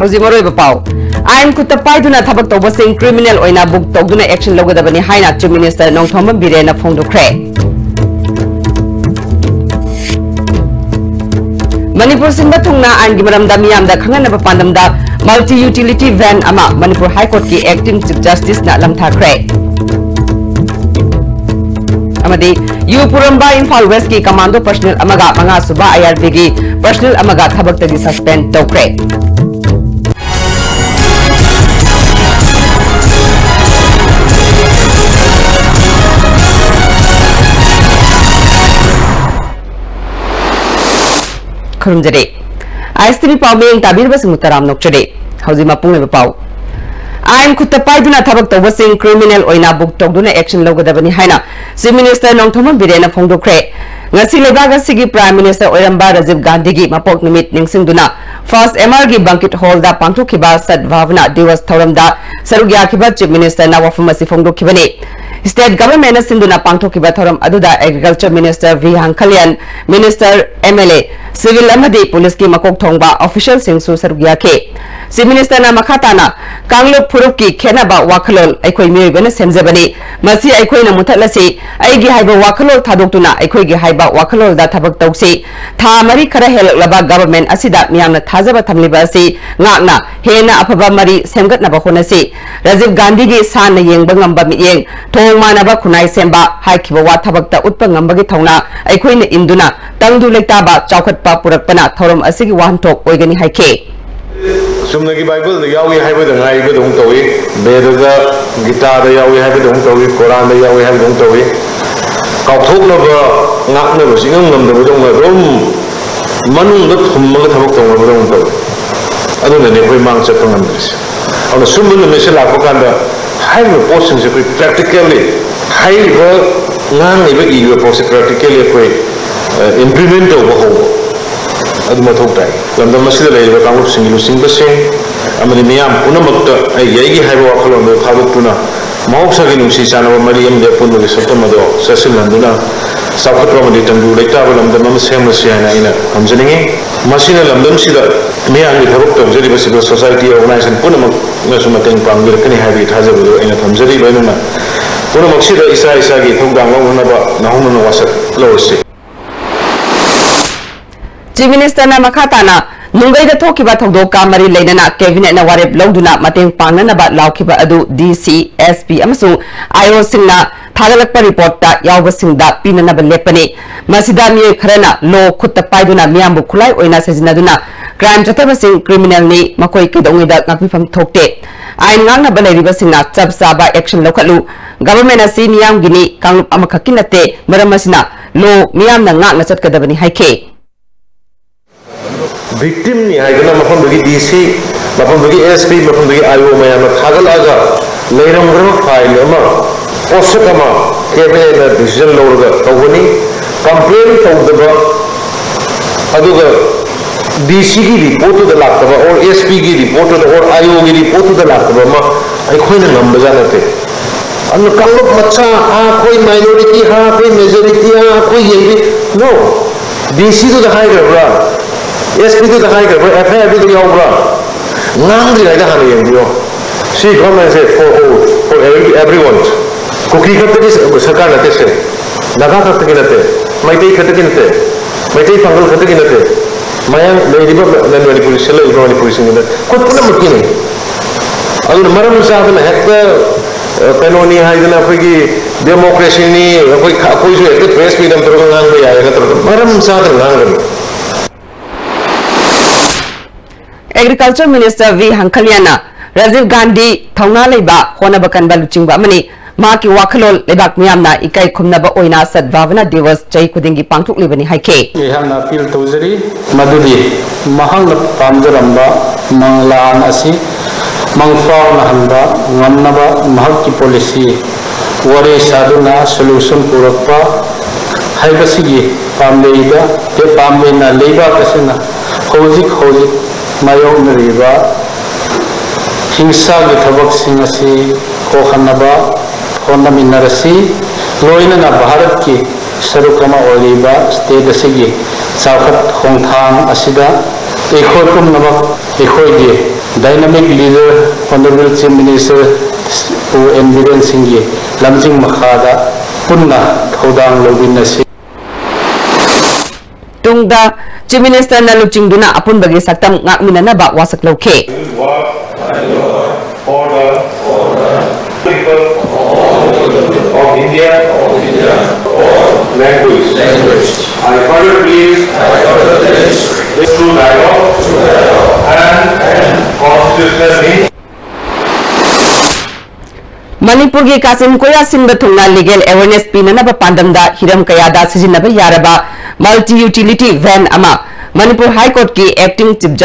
Hauji Moroi Bapau. Ain Kutapai do not have a Tobasing criminal or in a book Toguna action logo the Haina to Minister Nong Thoma Birena Fondo Cray. Manipur Simbatuna and Gimaram Damiam the Kanganaba Pandamda multi-utility van ama Manipur High Court ki acting Chief Justice na Lamtha Cray. Amadi Puramba Infal West ki commando personnel amaga Manga Suba IRB ki personnel amaga thabak tagi suspend to Cray. Kurumjade. Aistri Pawing Tabir was Mutaram Nokchade. Hauzima Pung Pau. Ain Kutapai do not have a Tobasing criminal or in a book Toguna action logo the Haina. Si Minister Nong Thoma Birena Fondo Cray. Ngasi Lebaga Sigi Prime Minister Oyamba Rajiv Gandhi Mapok Nimit Ningsing Duna. First MRG Banquet Hall da Pangtu Kiba Sad Bhavana Divas Thoramda Sarugya Kiba Chief Minister Nawafumasi Fondo Kibane. State Government Sinduna Pangtu Kiba Thoram Aduda Agriculture Minister V. Hankalian, Minister MLA, Civil Amadi Police Ki Makok Thongba, Official Singsu Sarugya Ke. Si Minister na Makatana, Kanglo Puruki Kenaba Wakalol, Ekoi Miribana Semzebani, Masi Ekoi na Mutalasi, Aigi Haiba Wakalol Tadokuna, Ekoi Haiba Wakalol da Tabak Toksi, Ta Mari Karahel Laba Government Asida Miana Tazaba Tamlibasi, Ngakna, Hena Apaba Mari Semgat Nabahonasi, Rajiv Gandhi Gi San Yang Bangamba Miyeng, Tong Manaba Kunai Semba, Haikiba Watabakta Utpangambagi Tona, Ekoi na Induna, Tangdu Lektaba, Chaukat Pa Purakpana, Thorum Asigi Wantok, Oigani Haike. Sumnagi Bible the Yawi have the Nai don't toy, Beda guitar the Yawi have it don't toy, Koran the Yawi have don't toy. Kautok not never sing them the room. Manu look from Mother don't toy. I don't know if we mount set on this. On the Sumun Michel Apocanda, high portions of it practically high non even you post practically implement over home. Admathoktai. Lambda Masila Lay, Kamu Single Single Sing, Amaniam, Unamakta, a Yagi Haiwa Colombo, Havutuna, Mausaginum Sisana, Mariam, the Puno, Sotomado, Cecil Landuna, South Romani, Tandu, Letabalam, the Mamasiana in a Hamzaning, Masina Lamdam Sida, Mian with Hurukta, Zeri Civil Society organized in Punamak, Nasumating Pang, Virkani Habit, Hazard in a Hamzari, Benuna. Punamaksida Isa Isagi, Tunga, Nahuna was a lowest. Chief Minister na Makatana, Nungai the Tokiba Todoka Mari Lenana, Kevin and Warep Loduna, Mating Pangana about Laukiba Adu, DC, SP, Amasu, Io Singna, Tagalakpa report that Yawasing that Pinana Lepani, Masidami Karana, Lo Kutapaiduna, Miambu Kulai, Oina Sazinaduna, Crime Jatabasing, criminal ni, Makoi Kidongi that Napifam Tokte. I Nanga Balaribasina, Sabsaba action localu, Government as Siniam Guinea, Kang Amakakinate, Maramasina, Lo Miam Nanga Nasatkadabani Haike. Victim ni hai kana mafam bagi DC mafam bagi SP mafam bagi IO mayam thagal aga leiram gram file ama osakama cabinet na decision lorga tawani complaint tawdaba aduga DC ki report to the laktaba or SP ki report to or IO ki report to the laktaba ma ai khoi na ngam bajanate an kalok macha ha koi minority ha koi majority ha koi ye no DC to the higher bra SP to the higher, FA to the over. None like the honey and you. She comments for everyone. Cookie cut is Sakana Tese. Nagata Takinate. My take Katakinate. My take Uncle Katakinate. My lady Manipuri Shell is going to push in it. What put them McKinney? I will Maram Savan Hector, Penoni Haidana Figi, democracy, a quick acquisition, the press freedom program, Maram Savan. Agriculture Minister V. Hankaliana, Rajiv Gandhi, Thongna Leba, Honabakan Baluchingba Mani, Maki Wakalol, Lebak Miamna, Ikai Kumnaba Oina, Sad Bhavana Divas, Jay Kudingi Pangtuk Libani Haike. We have an appeal to Zeri, Madudi, Mahang Panjaramba, Mangla Nasi, Mangfa Nahanda, Namnaba, Mahaki policy, Wari Saduna, solution Purapa, Haibasigi, Pamleida, the Pamina Leba Kasina, Hozik. Mayong Riva, Hingsa Gitabak Singasi, Kohanaba, Honaminarasi, Loina Baharaki, Sarukama Oliva, State the Sigi, Sakat Hongtang Asida, ekhoi pumnamak ekhoi gi dynamic leader honorable chief minister pu environ singhi lamjing makhada punna thodang lobinasi tungda chief minister na lupchingduna apun bagi saktam ngakminana ba wasak lauke order people of India language. I further believe this true dialogue and constitutional means. Manipur ki Kasim Koya Simba Thungna legal awareness pinana ba pandamda hiram kayada sijinaba yaraba multi utility van ama Manipur High Court ki acting chief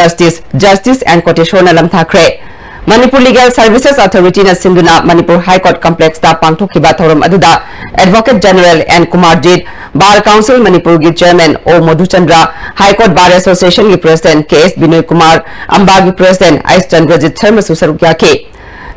justice and quotation lamthakre Manipur Legal Services Authority na sinduna Manipur High Court complex ta pangthokiba thoram aduda Advocate General and Kumarjit Bar Council Manipur ki Chairman O Madhuchandra High Court Bar Association ki President KS Binoy Kumar Amba ki President Ais Chandrajit Sharma susarukya ke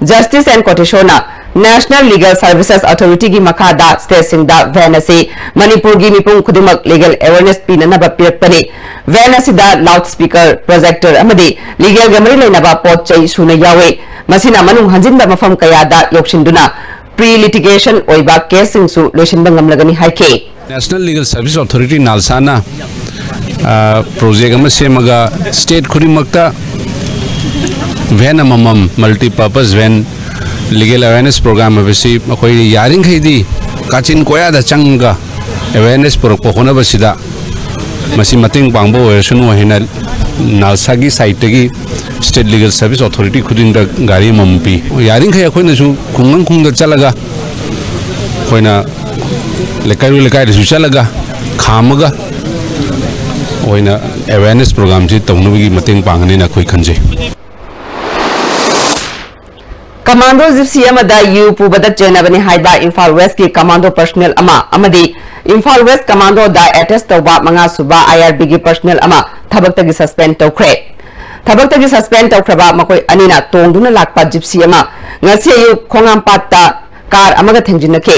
Justice and Quotation National Legal Services Authority ki makada state singda van ase Manipur ki mipung khudimak legal awareness pinana ba pirakpani van asida loudspeaker projector amadi legal gamari leinaba pot chai suna yawe masina manung hanjinba mafam kayada yokshinduna pre litigation oiba case singsu loishinba ngamlagani haike National Legal Service Authority nalsana project ama semaga state khudimakta van amam multi purpose van legal awareness program abisi akoi yaring khaidi kachin koya da changa awareness program hona basida masi mating bangbo sunu hina nalsagi site gi state legal service authority khudin da gari mampi yaring khai akoi na su kungang khung da chalaga koina lekai da su chalaga khamaga oina awareness program ji tawnugi mating pangani na khoi khanje Commando Gypsy Amada Yu Pubada Jenabani Haiba Infal West ki Commando personnel ama amadi Infal West Commando da attest tawba manga suba IRB ki personnel ama thabakta gi suspend tawkhre thabakta gi suspend tawkhraba makoi anina tongduna lakpa Gypsy ama ngasi yu khongam patta car amaga thengjinake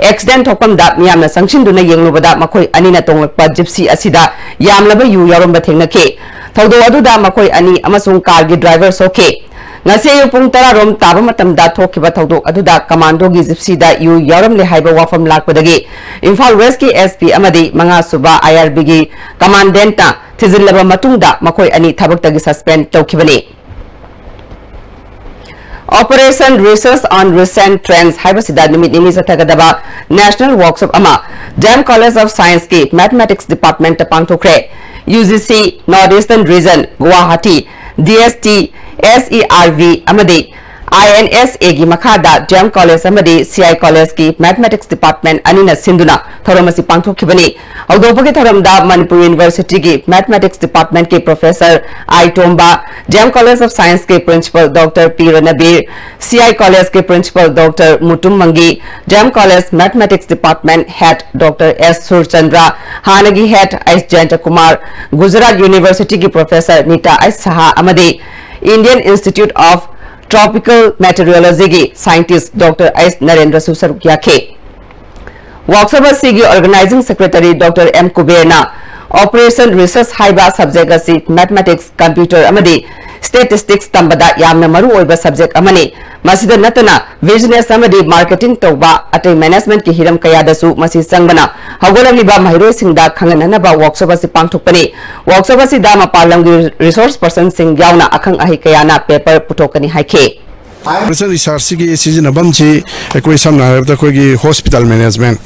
accident thokpamda miyamna sangshinduna yenglubada makoi anina tonglakpa Gypsy asida yamlaba yu yaromba thengnake thawdo aduda makoi ani amasung car gi driver soke ngase yu pung tara rom taba matam da thokiba thawdo aduda commando gi Gypsy da yu yaram le haiba wafam lakpadagi Imphal West ki SP amadi manga suba IRB gi commandant ta thizillaba matungda makoi ani thabakta gi suspend tawkibani Operation Research on Recent Trends haibasida nimit nimi sathagadaba National Workshop ama Jam College of Science ki Mathematics Department ta pangthokre UGC Northeastern Region Guwahati DST SERV amadi INSA gi makhada Jam College amadi CI College ki Mathematics Department anina sinduna thoramasi pangthokibani audopagi thoramda Manipur University ki Mathematics Department ki Professor I Tomba Jam College of Science ke Principal Dr. P Ranabir CI College ke Principal Dr. Mutum Mangi Jam College Mathematics Department Head Dr. S Surchandra Hanagi Head S Jayanta Kumar Gujarat University ki Professor Nita S Saha amadi Indian Institute of Tropical Meteorology ki Scientist Dr. S Narendra Susarukya ke Workshop Sigi Organizing Secretary Dr. M Kuberna Operation Research Haiba Subject asi Mathematics Computer amadi Statistics tambada yamna maru oiba subject amani masida natana business amadi marketing tawba atai management ki hiram kayadasu masi sangbana hagolaliba mahiroi singda khanganana ba workshop asi pangthokpani workshop asi da mapalam gi resource person sing yauna akhang ahi kayana paper putokani haike Research research ki season abamchi ekoi samna habta koi gi hospital management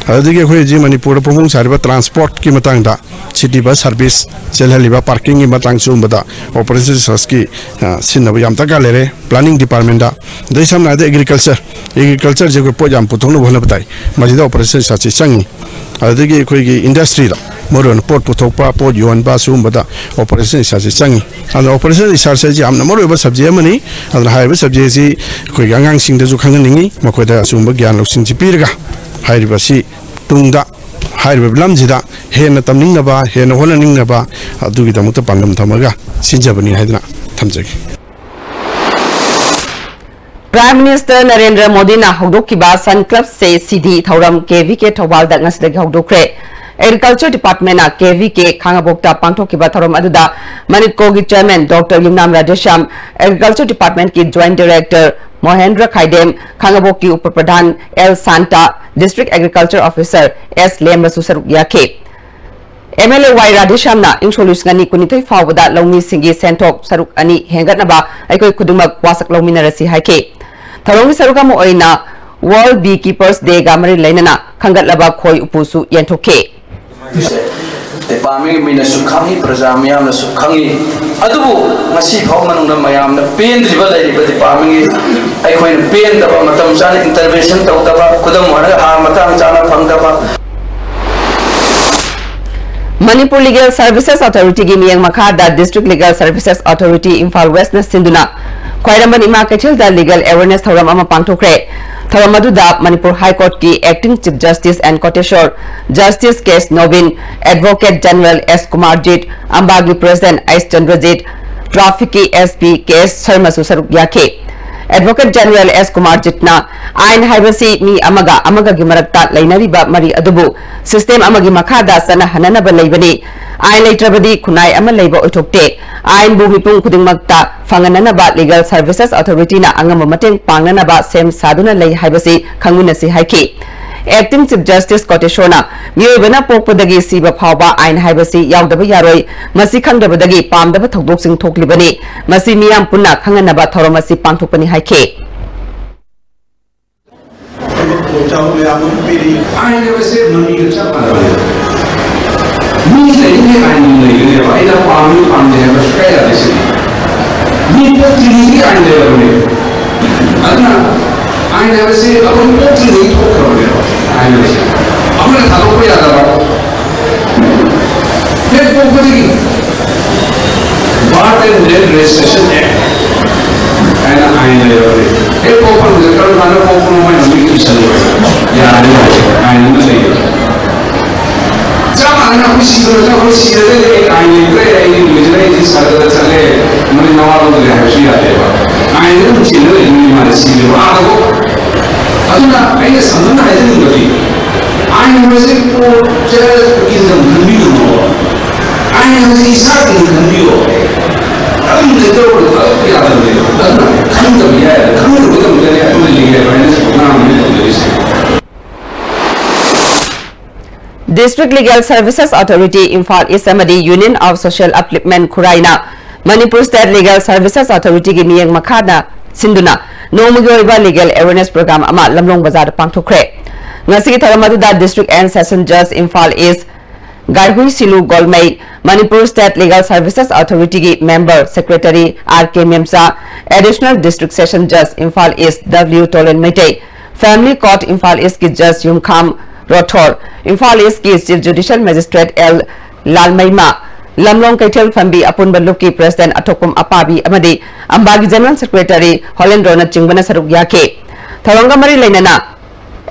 adigi koi ji Manipur pumung sarba transport ki matang da city bus service chelhaliba parking ki matang chumbada operation research ki sinna yam ta galere planning department da dei samna da agriculture je ko pojam putongno bhona batai majida operation research changi adigi koi gi industry da moron port puthokpa port yon ba sumbada operation research changi and operation research ji amna moro ba subject mani and haiba subject ji koi gangang sing da ju khanganingi makoda sumba gyan loksing ji pirga hairiba si tungda hairiba lamjida hena tamningnaba hena honaningnaba adugi damuta pandam thamaga sinjabani haidna thamjagi Prime Minister Narendra Modi na hogdokiba Sun Club se CD Thauram KVK Thawal da ngasdagi hogdokre Agriculture Department KVK Khangabokta Pangthokiba Thorom aduda Manipur ki Chairman Dr. Yumnam Radesham, Agriculture Department ki Joint Director Mohendra Khaidem, Khangabok ki Upapradhan L Santa, District Agriculture Officer S Lemrasu saruk yake. MLA Y Radesham na introduce ngani kunithoi fawada lawmi singi sentok saruk ani hengatnaba aikoi khudungmak wasak lawminarasi haike. Tharong saruka mo oina World Beekeepers Day gamari lainana khangatlaba khoi upusu yentoke. Pami mina sukhangi prajamyam na sukhangi adubu ngasi phau manung na mayam na pen driba lai riba pami ai khoi na pen da matam chana intervention tau da kudam hara ha matam chana phang da. Manipur Legal Services Authority gi miyang makhada District Legal Services Authority Imphal West na sinduna khwairamban ima kechil da legal awareness thoram ama pangthokre. Thoram aduda Manipur High Court ki Acting Chief Justice and Koteshwar Justice Case Novin, Advocate General S Kumarjit, Ambagi President S Chandrajit, Traffic ki SP Case Sharma Susaruk yake. Advocate General S Kumarjit na ain haibasi mi amaga gi marakta lainariba mari adubu system amagi makhada sana hananaba leibani ain leitrabadi khunai ama leiba othokte ain bu mipung khudingmakta fangananaba Legal Services Authority na angama mateng pangnanaba sem saduna lei haibasi khangunasi haiki. Acting Chief Justice Koteshona miyoibana pokpadagi siba phawba ain haibasi yaudaba yaroi masi khangdabadagi pamdaba thokdoksing thoklibani masi miyam punna khanganaba thoromasi pangthokpani haike. I never said money to Chapman. Me saying I know I don't want to have a spare this. Me put the I never I never say I want to talk about it. I never say I'm going to talk about it. What and then recession and I never hey, open the current man of open my notification. Yeah, I know say. Jama na kusi dole I need this sarada chale mane nawalo de hashi ate ba. I know chile ni mare sile ba ago. Aduna I samana haidin godi. I know say ko chale is the video. I know say isaki video. District Legal Services Authority Imphal East Amadi Union of Social Upliftment Khuraina Manipur State Legal Services Authority gi miyang makhada sinduna nomugi oiba legal awareness program ama lamlong bazar pangthokre ngasi gi tharamadu District and Session Judge Imphal East Garhui Silu Golmai, Manipur State Legal Services Authority ki Member Secretary R.K. Memsa, Additional District Session Judge Imphal East W. Tolen Mete, Family Court Imphal East ki Judge Yumkham Rothor, Imphal East ki Chief Judicial Magistrate L. Lalmaima, Lamlong Kaitel Fambi Apun Baluki President Atopum Apabi Amadi, Ambagi General Secretary Holland Ronald Chingbana Saruk Yake, Tharongamari Lainana,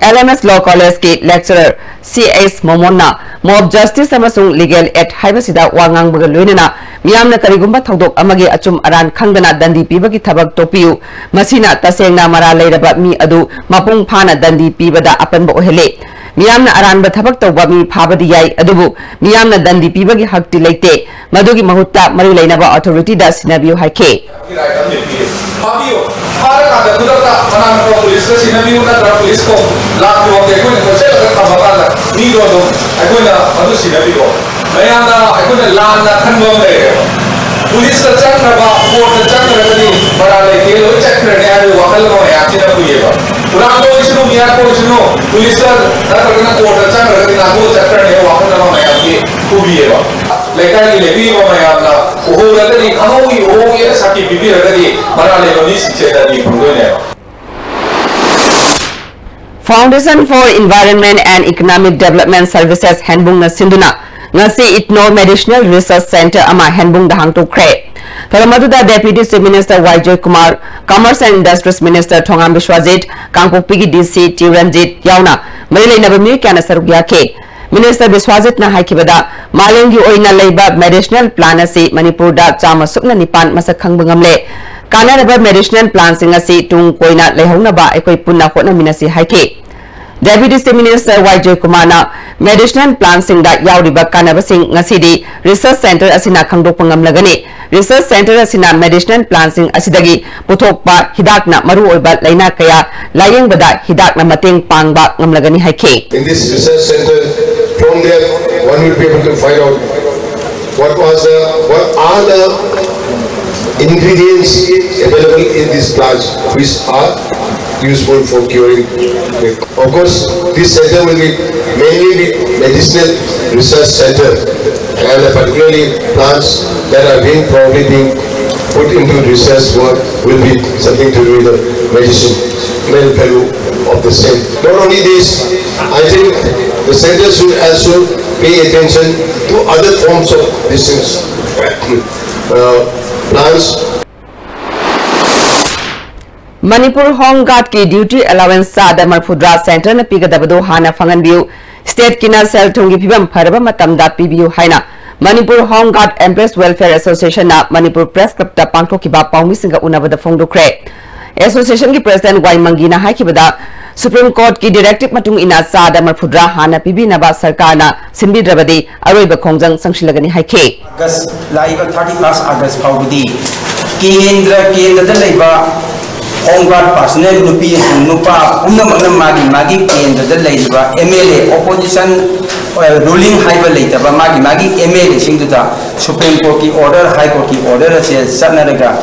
LMS Law College ki Lecturer C.S. Momona, Mob Justice Amasung Legal at Haibasida Wangang Bagaloinana, Miamna Karigumba Togdok Amagi Achum Aran Kangana Dandi Pibaki Tabak Topiu, Masina Tasena Mara Laida Mi Adu, Mapung Pana Dandi Pibada Apan Bohele, Miamna Aran Batabak Tobami Pabadi Yai Adubu, Miamna Dandi Pibagi Hakti Late, Madugi Mahuta Marilainaba Authority das Sinabiu Hake. Police ka chang na ba court ka chang na kadi para lai ke lo check karne aru wakal mo ya china puye ba pura ko isno miya ko isno police ka na karna court ka chang na kadi na ko check karne wakal mo ya ke puye ba lekai le bi mo ya na ho la kadi khano yi ho ye saki bibi ra kadi para lai lo ni si che da ni phangoi ne Foundation for Environment and Economic Development Services Handbung na sinduna ngasi Itno Medicinal Research Center ama handbung dahang to kre tharamadu da Deputy Chief Minister Y.J. Kumar, Commerce and Industries Minister Thongam Bishwajit, Kangpokpi ki DC Tiranjit yauna marilai nabami kana saruk yake Minister Bishwajit na haikibada malengi oina leiba medicinal plan asi Manipur da chama sukna nipan masak khangbungamle kana raba medicinal plan singasi tung koina lehauna ba ekoi punna hotna minasi haike Deputy Chief Minister Y.J. Kumarna medicinal plants sing da yauriba kanaba sing ngasidi research center asina khangdok pangamlagani research center asina medicinal plants sing asidagi puthokpa hidakna maru oiba laina kaya layeng bada hidakna mateng pangba ngamlagani haike. In this research center, from there one will be able to find out what are the ingredients available in these plants which are useful for curing. Of course, this center will be mainly medicinal research center, and particularly plants that are probably being put into research work will be something to do with the medicinal value of the same. Not only this, I think the center should also pay attention to other forms of business plants. Manipur Home Guard ki duty allowance sada marfudra center na pigadabado hana fangan view state kina sel thungi phibam pharaba matamda pbu haina Manipur Home Guard Empress Welfare Association na Manipur Press Club ta pangthokiba pawmi singa unabada phongdukre association ki president Wai Mangina haikibada Supreme Court ki directive matung ina sada marfudra hana pibinaba sarkar na sinbidrabadi aroiba khongjang sangshilagani haike August laiba 31st August pawdi kendra laiba Home Guard personnel nupa magi kendra laiba MLA opposition ruling haiba laitaba magi MLA singduta Supreme Court ki order High Court ki order se sanaraga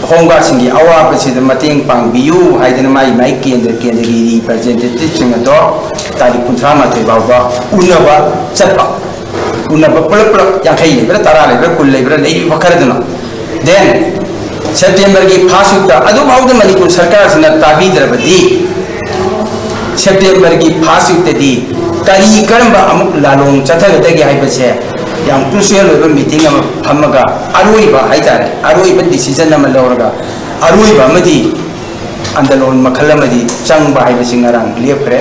Home Guard singi awa pasi mateng pang biu haidana mai kendra gi representative singato tari puntrama tebauba unaba chapa unaba pulap yang khai lebra tara lebra kul lebra lei bakardana then September ki phasukta adu bauda Manipur sarkar sina tabidrabadi September ki phasukta di kari karamba amuk lalong chathagadagi haibase yang crucial oiba meeting ama phamaga aroiba haitare aroiba decision ama lawraga aroiba amadi andalon makhal amadi changba haibasing arang lepre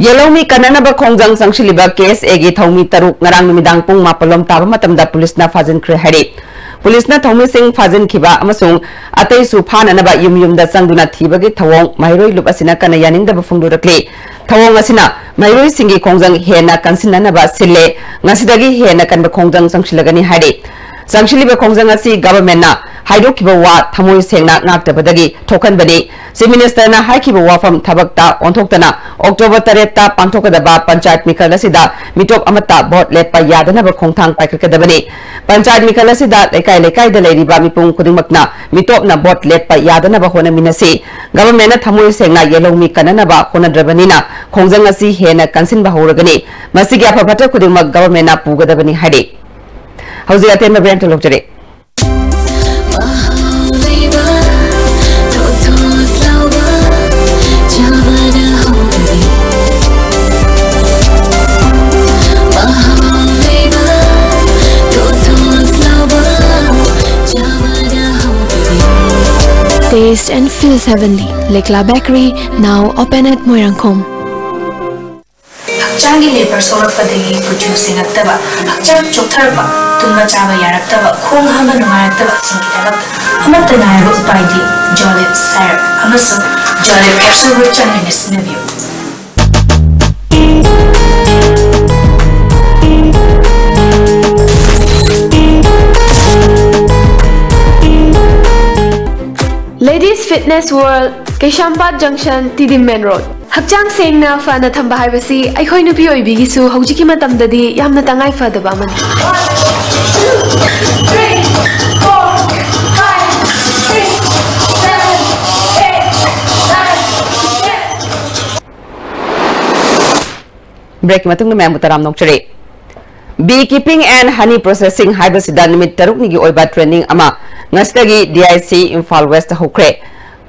Yelomi kananaba khongjang sangshiliba case egi thomi taruk ngarang numidang pung mapalom taba matamda police na fajin khre hari police na thomi sing fajin khiba amasung atei su phananaba yumda sangduna thibagi thawong mairoi lup asina kana yaninda ba phungdurakli thawong asina mairoi singi khongjang hena kansinanaba sille ngasidagi hena kanba khongjang sangshilagani hari sangshiliba khongjang asi government na haidokiba wa thamoi sengna ngaktabadagi thokanbani Chief Minister na haikiba wafam thabakta onthoktana October 3 ta pangthokadaba panchayat mikal asida mitop amata bot lepa yadana ba khongthang paikakadabani panchayat mikal asida lekai da leiriba mipung kudingmakna mitop na bot lepa yadana ba hona minasi government na thamoi sengna yelomi kanana ba hona drabanina khongjang asi hena kansin ba horagani masigi apapata kudingmak government na pugadabani hadi hauzi atem na brand lokjare Taste and feels heavenly. Lekla Bakery, now open at Moirangkom. Hakchangi labor sorakpadagi producing attaba hakchang choktarba tunma chaba yaraktaba khong hama nungaraktaba singidalak amatta naiba upaidi jolip syrup amaso jolip capsule with changiness review Ladies Fitness World, Keshampat Junction, Tidim Main Road. Hakchang sengna fana thamba haibasi aikhoi nupi oibigisu haujiki matamdadi yamna tangai fadaba man. 1, 2, 3, 4, 5, 6, 7, 8, 9, 10. Break matung na member taram nokchare. Beekeeping and honey processing haibasida nimit taruk nigi oiba training ama ngastagi DIC Imphal West hokre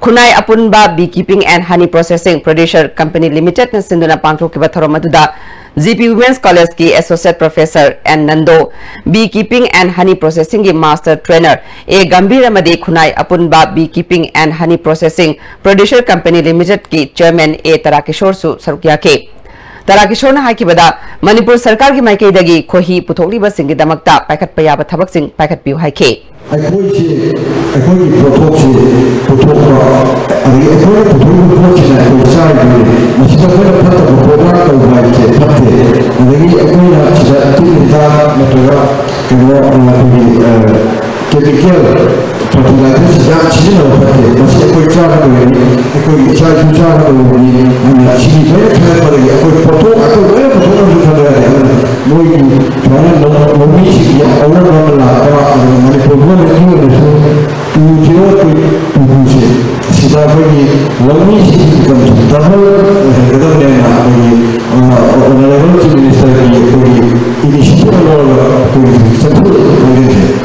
Kunai apunba Beekeeping and Honey Processing Producer Company Limited na sinduna pangthokiba thoromaduda GP Women's College ki Associate Professor N Nando Beekeeping and Honey Processing ki Master Trainer A Gambhir amadi Kunai apunba Beekeeping and Honey Processing Producer Company Limited ki Chairman A Tarakishore su sarukya ke Tarakishore na haikibada Manipur Sarkar ki maikeidagi khohi puthokliba singi damakta paikhat payaba thabak sing paikhat piu haike ꯑꯩꯈꯣꯏꯁꯤ ꯑꯩꯈꯣꯏꯒꯤ ꯄꯣꯠꯊꯣꯛꯁꯤ ꯄꯨꯊꯣꯛꯄ ꯑꯗꯒꯤ ꯑꯩꯈꯣꯏꯅ ꯄꯨꯊꯣꯛꯏꯕ ꯄꯣꯠꯁꯤꯅ ꯑꯩꯈꯣꯏ ꯆꯥꯔꯤꯕꯅꯤ ꯃꯁꯤꯗ ꯑꯩꯈꯣꯏꯅ ꯐꯠꯇꯕ ꯄ꯭ꯔꯣꯒ꯭ꯔꯥꯝ ꯇꯧꯕ ꯍꯥꯏꯕꯁꯦ ꯐꯠꯇꯦ ꯑꯗꯒꯤ ꯑꯩꯈꯣꯏꯅ ꯁꯤꯗ ꯇꯤꯟ ꯍꯤꯗꯥꯛ ꯅꯠꯇ꯭ꯔꯒ ꯀꯩꯅꯣ ꯑꯩꯈꯣꯏꯒꯤ ꯀꯦꯃꯤꯀꯦꯜ ꯐꯔꯇꯤꯂꯥꯏꯖꯔꯁꯤꯗ ꯁꯤꯖꯤꯟꯅꯕ ꯐꯠꯇꯦ ꯃꯁꯤ ꯑꯩꯈꯣꯏ ꯆꯥꯒꯗꯕꯅꯤ ꯑꯩꯈꯣꯏꯒꯤ ꯏꯆꯥ ꯏꯁꯨ ꯆꯥꯒꯗꯕꯅꯤ ꯑꯗꯨꯅ ꯁꯤ ꯂꯣꯏꯅ ꯈꯪꯉꯛꯄꯗꯒꯤ ꯑꯩꯈꯣꯏ ꯄꯣꯠꯊꯣꯛ ꯑꯩꯈꯣꯏ ꯂꯣꯏꯅ ꯄꯨꯊꯣꯛꯅꯕꯁꯨ ꯈꯪꯕ ꯌꯥꯔꯦ ꯑꯗꯨꯅ ꯃꯣꯏꯒꯤ ꯁꯨꯃꯥꯏꯅ ꯂꯧꯃꯤꯁꯤꯡꯒꯤ ꯑꯋꯥꯕ ꯑꯃ ꯂꯥꯛꯄ ꯑꯗꯨꯒ ꯃꯅꯤꯄꯨꯔ ꯒꯣꯔꯃꯦꯟꯒꯤ ꯑꯣꯏꯅꯁꯨ 2022ꯁꯦ ꯁꯤꯗ ꯑꯩꯈꯣꯏꯒꯤ ꯂꯧꯃꯤꯁꯤꯡꯒꯤ ꯏꯟꯀꯝꯁꯨ ꯗꯕꯜ ꯑꯣꯏꯍꯟꯒꯗꯕꯅꯦꯅ ꯑꯩꯈꯣꯏꯒꯤ ꯑꯣꯅꯔꯦꯕꯜ ꯆꯤꯐ ꯃꯤꯅꯤꯁꯇꯔꯒꯤ ꯑꯩꯈꯣꯏꯒꯤ ꯏꯅꯤꯁꯤꯌꯦꯇꯤꯚ ꯂꯧꯔꯒ ꯑꯩꯈꯣꯏꯒꯤ ꯆꯠꯊꯣꯛꯏ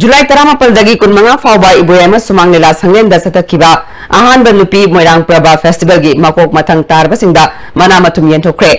July 18 kunmanga fauba iboyama sumang lela sanglenda satakhiba ahanba nupi moirang prabha festival gi makok mathang tarba singda mana mathum yenthokre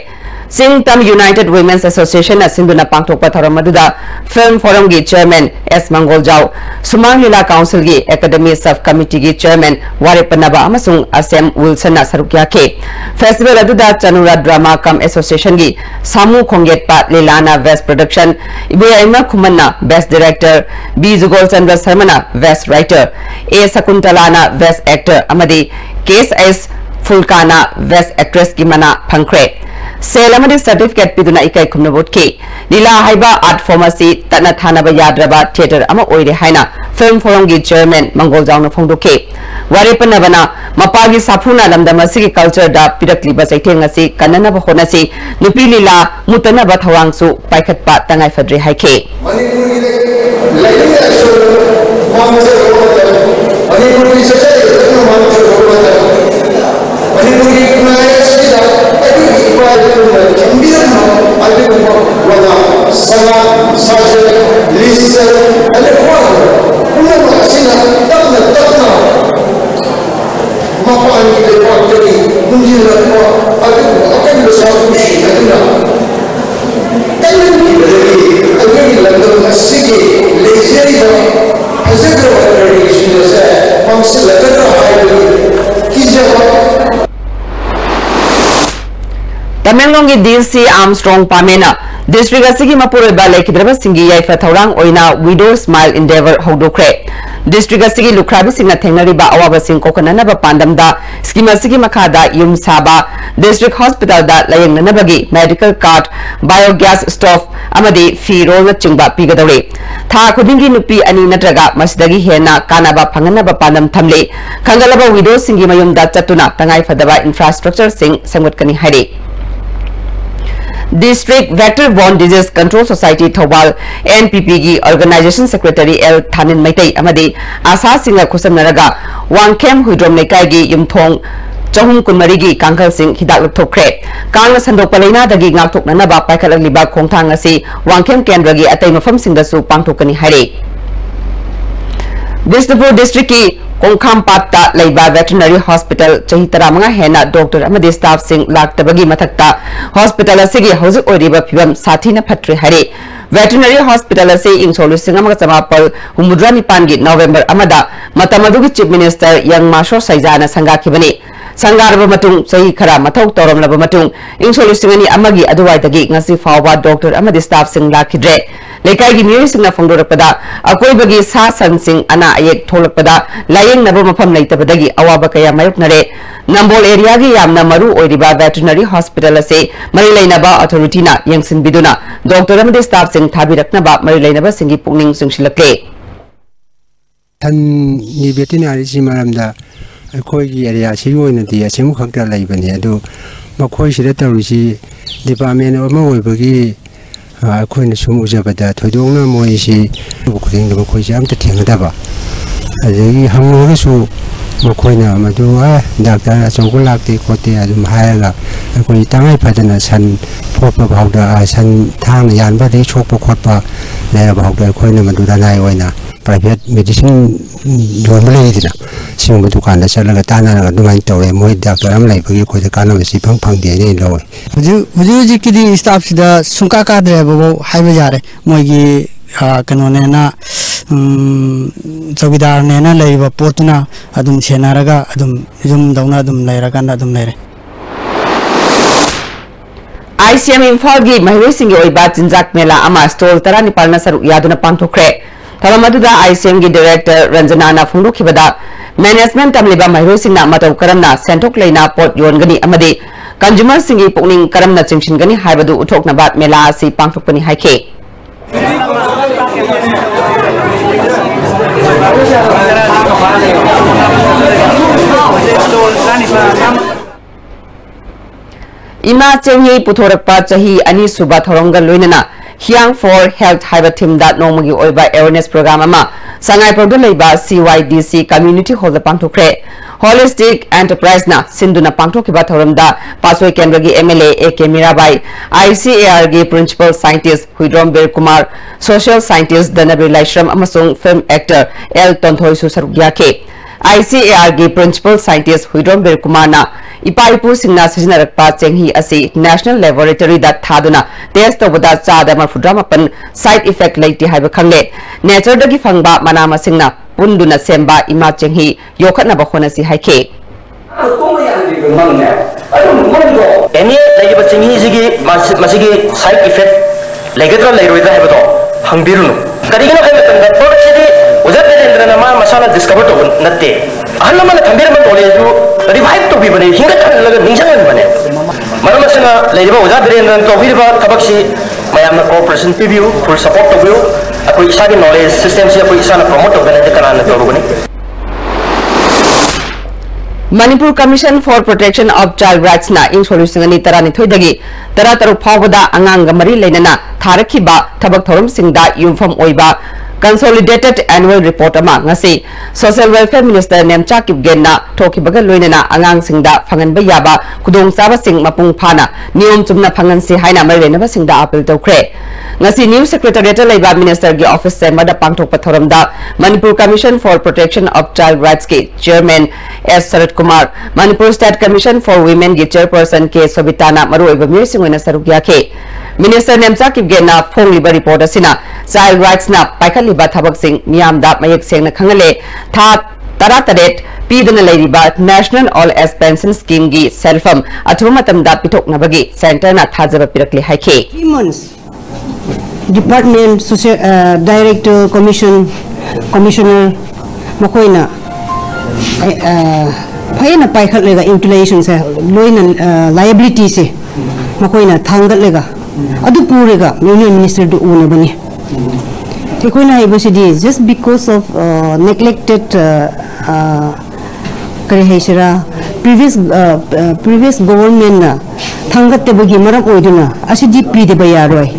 Singtam United Women's Association na sinduna pangthokpa tharam aduda Film Forum gi chairman S Mangoljau Sumang Lila Council gi Academy Sub Committee gi chairman Warepanaba amasung Asem Wilson na sarukya ke Festival aduda Chanura Drama Cum Association gi Samu Khongetpa Lilana Best Production Iboyama Kumanna Best Director B Zugol Chandra Sarmana Best Writer A Sakuntalana Best Actor amadi Case S Fulkana Best Actress ki mana phangkre Selamadi certificate piduna ikai kumnabot ke Lila haiba art pharmacy tana thanaba yadraba theater ama oire haina Film Forum gi chairman Mangoljau na phongdoke Warepanabana mapagi saphuna lamdama sigi culture da pirakliba saitheng asi kanana ba honasi nupi lila mutana ba thawangsu paikhatpa tangai fadre haike Manipuri laining action monitor Manipuri society monitor Manipuri Tamenglongi DC Armstrong Pamena District asigi mapuroi ba lekidraba singi yaifa thaurang oina Widow Smile Endeavor hodokre District asigi lukrabi singna thengnari ba awaba sing kokanana ba pandamda scheme asigi makhada yum saba District Hospital da layengna bagi medical card biogas stove amadi fee roll chingba pigadore tha khudingi nupi ani natraga masdagi hena kanaba phangana ba pandam thamle khangalaba widow singi mayumda chatuna tangai fadaba infrastructure sing sangwatkani haire District Vector-Borne Disease Control Society Thobal NPP gi Organization Secretary L Thanin Maitai amadi Asa Singa Khusamnaraga Wangkhem Huidrom Lekai gi Yumthong Chahum Kunmari gi Kangkal Singh hidak luthokre Kangla Sandok Palaina dagi ngakthoknana ba paikhatlakliba khongthang asi Wangkhem Kendra gi atai mafam singdasu pangthokani haire Bishnupur District ki Kongkham Patta Leiba Veterinary Hospital Chahi Taramanga Hena Doctor amadi staff sing laktabagi mathakta Hospital asigi hauzik oiriba phibam sathina phatre hare Veterinary Hospital ase ingcholu singamaga chamapal humudra nipan gi November amada matamadugi Chief Minister Yang Masho Saijana sanga khibani sangarba matung sahi khara mathau toromlaba matung ingcholu singani amagi aduwai dagi ngasi fawba doctor amadi staff sing lakhidre lekai gi miyo singna phongdorakpada akoibagi sa san sing ana ayek tholakpada layeng nabo mafam leitabadagi awaba kaya mayoknare Nambol area gi yamna maru oiriba veterinary hospital ase mari leinaba authority na yengsin biduna doctor amade staff sing thabirakna ba mari leinaba singi pungning singsilakle tan ni veterinary si maramda khoi gi area si oina di asemu khakta laibani adu makhoi sida tawrisi department ama oibagi khoi sum ujabada thodongna moisi khuding da khoi jam ta thengdaba adagi hamno su Mokoina madu doctor achongko lakte khote adum hayaga koi tangai phadana san phoppa bhawda san thang yanba dei chokpa khotpa lera bhawda khoina madu danai oina private medicine donmale dina singba dukan da chalaga tana dumai tawre moi doctor am lai bagi khoi kana basi phang phang de ne loy huju kidi staff sida sungka ka dre bo haiba jare moi gi kanone na Chowkidar nena leiba potuna adum senaraga adum jum dauna adum leirakan adum leire ICM Imphal gi Mahiroi Singi Oiba Jinjak Mela ama stall Tarani Parna Saru Yaduna Pangthokre. Thalamaduda ICM gi Director Ranjana na Phongdokhibada Management Tamliba Mahiroi Singna Matau Karamna Sentok Leina Pot Yongani amadi Consumer Singi Pukning Karamna Chingshingani Haibadu Uthoknaba Mela asi Pangthokpani haike. Ima Chengi Putorakpa Chahi Ani Suba Thoronga Luinana Hyang for Health Haiba Team that Nomagi Oiba Awareness Program Ama Sangai Produ Leiba CYDC Community Hall the Pangtokre Holistic Enterprise na Sinduna Pangtokiba Thoramda Pasoi Kendragi MLA AK Mirabai ICARG Principal Scientist Huidrom Bir Kumar Social Scientist Danabi Laishram Amasung Film Actor L Tonthoi Susarugyake ICARG Principal Scientist Huidrom Bir Kumar na Ipaipu Singna Sijinarakpa Chenghi asi National Laboratory that Thaduna test of the Chada Mafudramapan side effect laiti haiba khangle nature dagi fangba manama singna punduna semba ima Chenghi yokhatna bakhona si haike any like Chenghi sigi masigi side effect legadra lairoida haiba hangbirunu karigina haiba product Uzatendrana masala discover to natte Hanamana Tambirama Toledu revive to be Hinga Nishan Mane Maramasana Ladiva Uzabrin to Viva Tabaxi Mayama Corporation PBU for support of you a study knowledge systems of Isana promote of the Manipur Commission for Protection of Child Rights na ing solusingani tarani thoidagi tarataru phawada anganga mari leinana tharakiba thabak thorum singda yumfam oiba Consolidated Annual Report ama ngasi Social Welfare Minister Nemcha Kipgenna thokibaga loinana angang singda phanganba yaba kudong saba sing mapung phana niyom chumna phangan si haina marena ba singda appeal tawkhre ngasi New Secretariat leiba Minister gi office se mada pangthokpa thoramda Manipur Commission for Protection of Child Rights ke Chairman S Sarat Kumar Manipur State Commission for Women gi Chairperson K Sobitana maru oiba mir singona sarugya ke Minister Nemcha Kipgenna phongliba report asina Child Rights na paikaliba thabak sing miyamda mayek sengna khangale tha tarataret pidana leiriba National All Age Pension Scheme gi selfam athuma matamda pithokna bagi center na thajaba pirakli haike 3 months Department Social Director Commissioner makoina phayna paikhatlega utilization se loina liability se makoina thangatlega adu purega Union Minister do una bani just because of neglected previous government na thangat tebagi maram oiduna asidi pi de bayaroi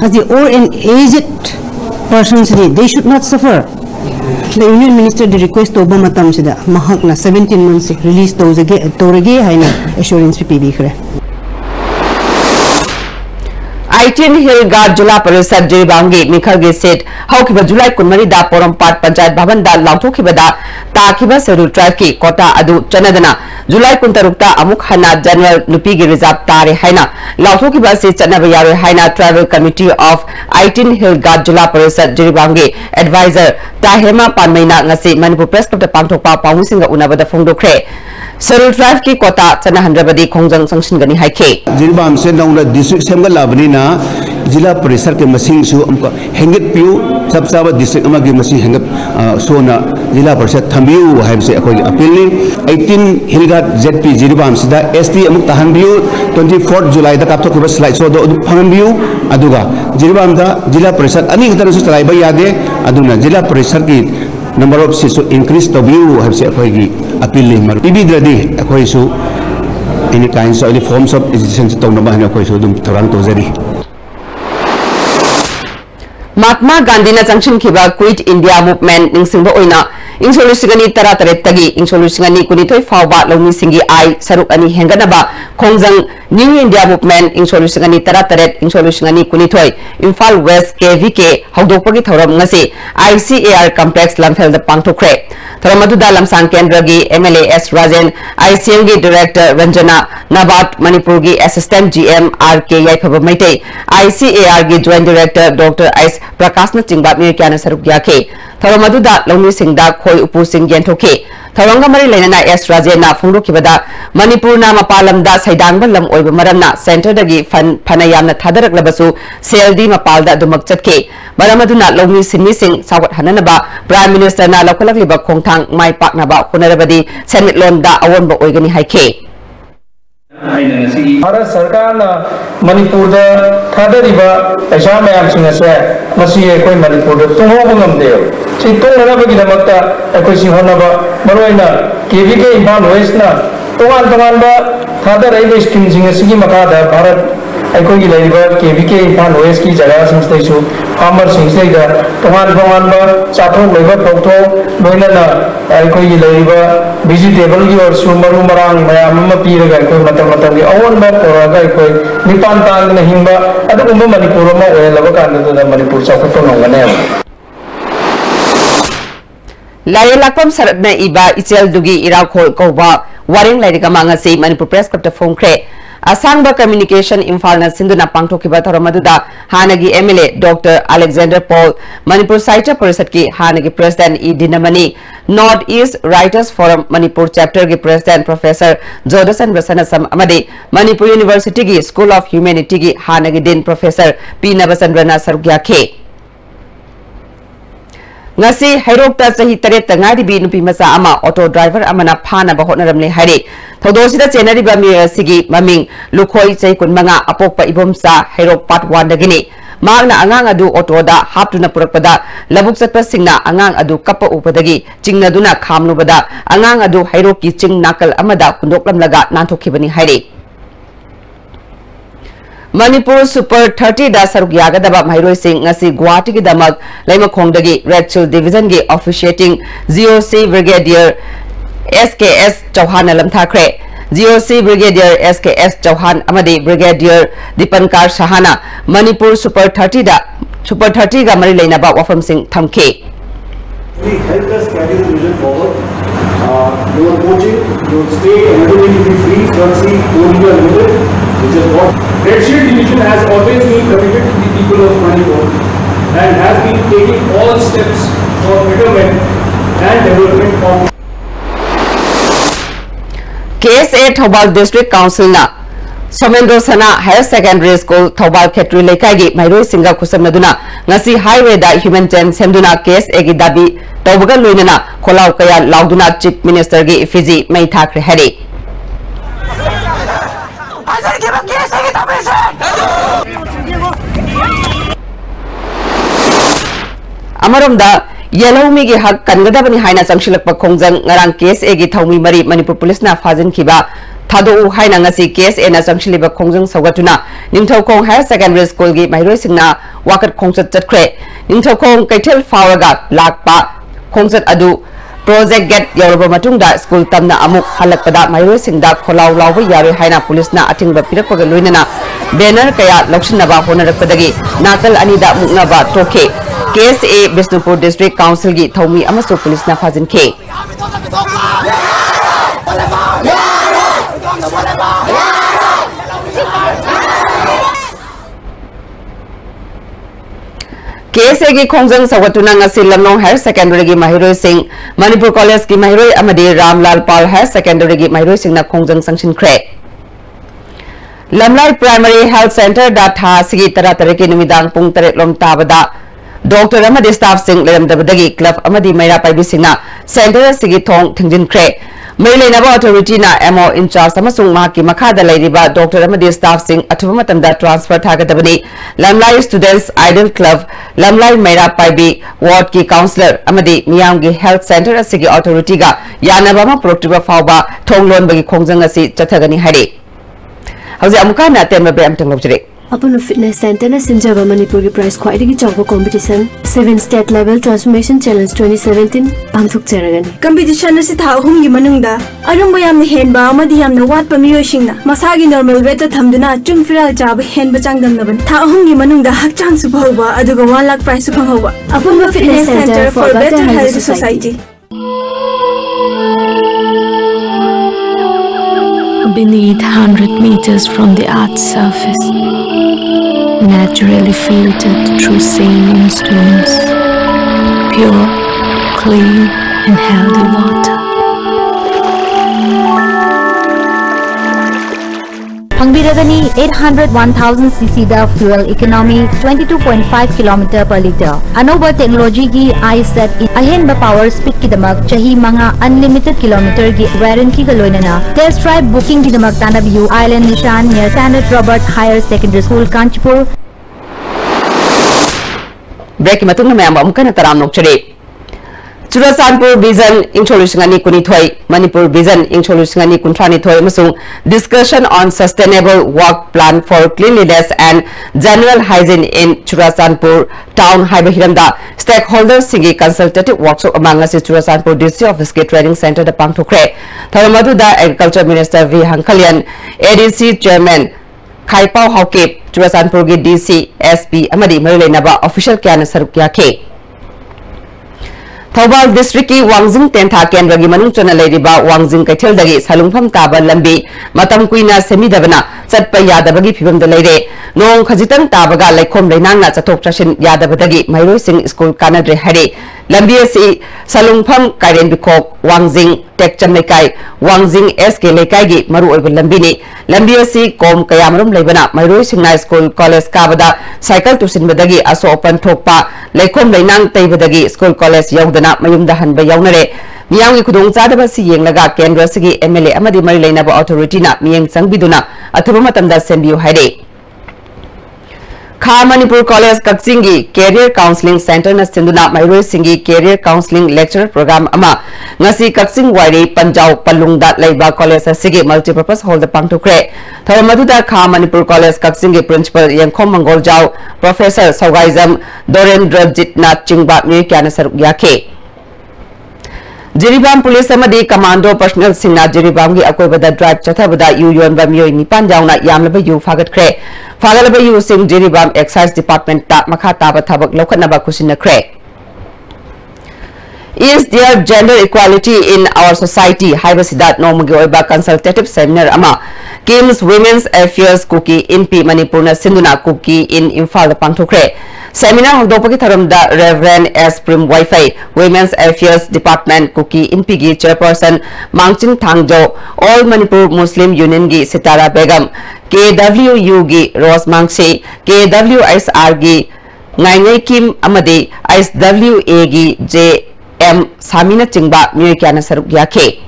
as the or an aged persons they should not suffer. The Union Minister the request to Obama tamsida mahak na 17 months release torege haina assurance PB kre Aitin Hill Guard Jula Parisad Jiribangi Mikhalgi said how Kiba July Kunmari da Porompat Panchayat Bhavan da Lauto Kibada Takiba Seru Tribe ki Kota Adu Chanadana July Kuntarukta Amuk Hana General Nupigi Rizab Tare Haina Lauto Kiba se Chanavayare Haina Tribal Committee of Aitin Hill Guard Jula Parisad Jiribangi Advisor Tahema Panmaina Ngasi Manipur Press Club Pangtokpa Pamusinga Unabada Fongdokre Seru Tribe ki Kota Chanahandrabadi Kongjang Sangshin Haike Jiribam said down the district Semga Labnina Jila Parisar ke masing su henget piu sabsaba district amagi masing henget sona Jila Parisar thambiu haimse akoi appeal 18 Hilgat ZP Jiribam sida ST amuk tahan biu 24 July da kapto ke slide so do phangan biu aduga Jiribam da Jila Parisar ani kitar su trai ba yade aduna Jila Parisar ki number of seats increase to view haimse akoi gi appeal mar PB dradi akoi su any kinds of any forms of institutions to no bahna akoi su dum thorang to jari Mahatma Gandhi na Junction Kiba Quit India Movement Ningsingba Oina Insolusigani Tarataret Tagi Insolusigani Kunitoi Fauba Lomi Singi I Saruk Ani Henganaba Kongjang New India Movement Insolusigani Tarataret Insolusigani Kunitoi Imphal West KVK Haudopagi Thoram Ngasi ICAR Complex Lamphel the Pangtokre Thoramatuda Lamsang Kendragi MLA S Rajan ICMG Director Ranjana Nabat Manipurgi Assistant GM RK Yaipaba Maite ICAR Joint Director Dr. S Prakasna Chingba Mirkyana Sarukyake थौरम अदुदा लौमी सिंगदा खोई उपु सिंग येंथोके थौरंगा मरी लेना S राजेना फोंदोकिबदा Manipur ना मपालमदा सैदांग lump ओइब मरमना centre दगी फना यामना थादरकलबसु सेलदी मपालदा दुमक चटके मरम अदुना लौमी सिन्नी सिंग सावत हननबा prime minister ना लौखलकलिबा खोंथांग माइ पाकनबा होनरबदी सेमिटलोंदा अवोनबा ओइगनी हाइके भारत सरकार मणिपुर थादरीबा पैसा मैम से कोई मणिपुर तुम्हें होनब मरोना केवीके इम्फाल वेस्टना तोान तोानब थादरब स्कीम भारत अखोगी केवीके इम्फाल वेस्ट की जगह फार्मर तोान तोानब चाथों पौथों लोनना अखोगी वेजिटेबल की और मरु मरांग मैम पीरगा की अवोनब पुरगा निपान तांगना हिंब मणिपुर में मणिपुर चाउखप नंगने लाये लाकम सरकना इबा इचेल दुगी इराखोल कौबा वारिंग लाइरिका मांगसी मणिपुर प्रेस क्लब फोंख्रे असंग कम्युनिकेशन इम्फाल सिंधुना पांगथोकिबा थौरमदुदा हानगी MLA doctor Alexander Paul Manipur Sahitya Parishad की हानगी president E Dinamani North East writers forum Manipur chapter की प्रेसिडेंट प्रोफेसर जोडसन रसनसम अमदे मणिपुर यूनिवर्सिटी की स्कूल ऑफ ह्यूमैनिटी की हानगी डीन प्रोफेसर पी नवचंद्रना सरुग्याखे ngasi hairokta chahi taret tangari bi nupi macha ama auto driver amana phana ba honaramle haire thodosida chenari ba mi sigi maming lukhoi chai kun manga apokpa ibomsa hairok part 1 dagini magna angang adu auto da haptuna purakpada labuk chatpa singna angang adu kappa upadagi chingnaduna khamnubada angang adu hairok ki ching nakal amada kundoklamlaga nanthokibani haire Manipur super 30 दा सरुक यागदबा महरोई Singh ngasi Guwahati की दमक लैमखोंगदगी red shield division की officiating GOC brigadier SKS Chauhan लमथाख्रे GOC brigadier SKS Chauhan अमदी brigadier Dipankar शाहाना Manipur super 30 का मरी लेनाबा वफम Singh थमखे your coaching, your stay and everything will be free, currency, only limited, which is what Red Shield Division has always been committed to the people of Manipur and has been taking all steps for betterment and development of KSA Thobal District Council na Somendro Sana Higher Secondary School Thobal Khetri Lekagi Mairoi Singa Kusamnaduna ngasi highway da human chain semduna KSA gi dabi tawbaga loinana kholau kaya lauduna chief minister gi Fiji mai thakre hari Amaramda yellow mi gi hak kangadabani haina changshilakpa khongjang ngarang KSA gi thaumi mari Manipur police na fajin khiba thado haina ngasi KSA na changshiliba khongjang saugatuna Ningthokong Higher Secondary School gi mairoi singna wakat khongchat chatkre Ningthokong kaithel fauraga lakpa khongchat adu project get yorba matungda school tamna amuk halakpada mairoi singda kholau lawba yare haina police na athingba pirakpaga loinana banner kaya lokshinaba honarakpadagi nakal anida muknaba tokhe KSA Bishnupur District Council gi thaumi amasu police na fajin ke KSA की खोंजंग सवतुना ngasi lamnong higher secondary की mahiroi sing Manipur college की mahiroi amadi Ramlal Pal higher secondary की mahiroi sing na खोंजंग sanction khre Lamlai primary health center da tha sigi tara tare ki numidang pung tare lom tabada doctor amadi staff sing lerem dabadagi club amadi maira paibi singna center sigi thong thingjin khre Mailena authority na MO in charge amasung ma ki makhada lairiba doctor amadi staff sing athuba matamda transfer thagadabani Lamlai students idol club Lamlai Maira Paibi ward ki counselor amadi miyam gi health center asigi authority ga yanaba ma proctiba fawba thonglon bagi khongjang asi chathagani hari hauji amuka na temba be amtang lobjire Upon Fitness Center na Sinjaba Manipuri Prize Quality Chawba Competition 7 State Level Transformation Challenge 2017 Pangthuk Cheragani Competition na si Thahum gi manungda arumba yamna henba amadi yamna watpa miyoishingna masagi normal weight thamduna chungfiral chaba henba changdamnaban Thahum gi manungda hakchang su bhawba aduga 1 lakh prize su phanghoba Upon Fitness Center for Better Health Society Beneath 100 meters from the Earth's surface, naturally filtered through sandstone stones, pure clean and healthy water. Pangbiragani 801,000 cc da fuel economy 22.5 km per liter. Anoba technology gi iSet ahenba power speed ki damak chahi manga unlimited kilometer gi warranty ga loinana test drive booking ki damak tanabiyu Island Nishan near Standard Robert Higher Secondary School Kanchipur. Break matung na mayam amkan taram nokchade. Churasanpur Vision Introducing Kunithoi, Manipur Vision Introducing Kuntanithoi Masung, discussion on sustainable work plan for cleanliness and general hygiene in Churasanpur town Hibahiramda, stakeholders singi consultative workshop among us Churasanpur DC Office Training Center the Pangtokre, Tharamadu Agriculture Minister V. Hankalian, ADC Chairman Kaipao Hawkip, Churasanpur DC SP Amadi Marilena official Kiana Sarukya K. Thobal District ki Wangjing Tentha Kendra gi manung chona leiriba Wangjing Kaithel dagi salungpham taba lambi matam kuina semidabana chatpa yadabagi phibam da leire nong khajitang tabaga laikhom leinang na chathok chasin yadabadagi mairoi sing school kanadre hare lambi asi salungpham kairen bikhok Wangjing Tekcham lekai Wangjing SK lekai gi maru oiba lambi ni lambi asi kom kayamarum leibana mairoi singna school college kabada cycle tusin badagi aso open thokpa laikhom leinang teibadagi school college yaudana mayum da hanba yaunare miyang gi khudong chadaba si yenglaga kendra sigi MLA amadi mari leinaba authority na miyang changbiduna athuba matamda senbiu haire Kha Manipur College Kaksingi Career Counseling Center na sinduna mairoi singi Career Counseling Lecture Program ama ngasi Kaksing Wairi Panjau Palungda leiba college asigi multipurpose hall da pangthokre thawamaduda Kha Manipur College Kaksingi Principal Yangkhom Mangol Jau Professor Saugaizam Dorendrajit na chingba mi kyana saruk yakhe Jiribam Police Amadi Commando Personnel Singna Jiribam gi akoibada drive chathabada yu yonba mioi nipan jauna yamlaba yu fagatkhre fagalaba yu sing Jiribam Excise Department ta makha taba thabak lokhatnaba kusinakre Is there gender equality in our society haibasidat nomugi oiba consultative seminar ama Kim's Women's Affairs Kuki in P Manipur na sinduna Kuki in Imphal pangthokre Seminar Hongdopaki Tharamda Reverend S. Prim Wi-Fi Women's Affairs Department Kuki Inpigi Chairperson Mangching Thangjo All Manipur Muslim Union Gi Sitara Begum KWU Gi Rose Mangsi KWSR Gi Ngai Kim Amadi ISWA Gi JM Samina Chingba Miyakana Saruk Yakhe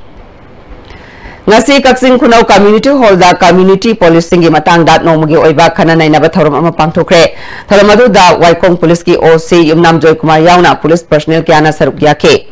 Ngasi Kaksing Kunau Community Hall da Community Policing gi matang da nomugi oiba khana nainaba thorom ama pangthokre tharamadu da Waikong Police ki OC Yumnam Joy Kumar yauna police personnel kyana saruk yakhe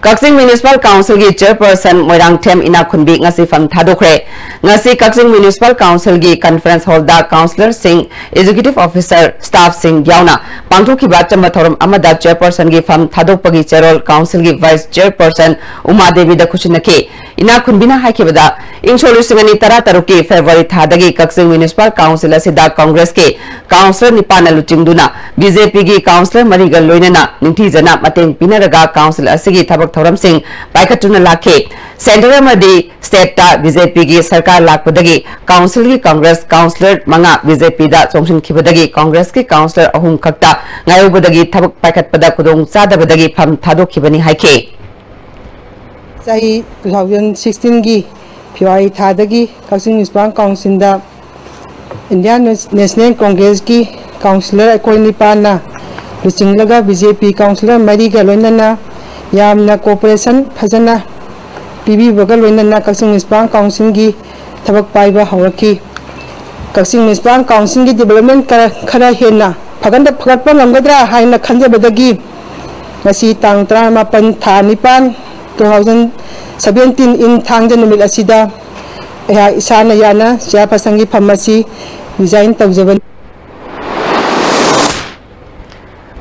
Kaksing Municipal Council gi Chairperson Moirang Them Ina Khunbi ngasi fam thadokre ngasi Kaksing Municipal Council gi Conference Hall da Councillor Singh Executive Officer Staff Singh yauna pangthokhiba chamba thorom amada Chairperson gi fam thadokpagi Cherol Council gi Vice Chairperson Uma Devi da khusinake Ina Khunbina haikibada Insolusingani Tarataruki February thadagi Kaksing Municipal Council asida Congress ke Councillor Nipana Luchingduna BJP gi Councillor Mariga Loinana Ninthijana Mateng Pinaraga Council asigi thabak Thoram Singh Paikatuna Lakhe Center Madi State ta BJP gi Sarkar Lakpadagi Council gi Congress Councillor Manga BJP da Chongshin Khibadagi Congress ki Councillor Ahum Khakta Ngayubadagi Thabak Paikatpada Kudong Chadabadagi Pham Thadokhibani haike Sahi 2016 gi February thadagi Kaksing Municipal Council da Indian National Congress ki Councillor Akoi Nipana Luchinglaga BJP Councillor Mariga Loinana Yamna cooperation fazana PB Bagal Loinana Kaksing Municipal Council gi thabak paiba hawaki Kaksing Municipal Council gi development khara hena phaganda phagatpa ngamgadra haina khanjabadagi ngasi tang 38 tha nipan 2017 in thangja numit asida ya isana yana sia pasangi pharmacy design tawjaban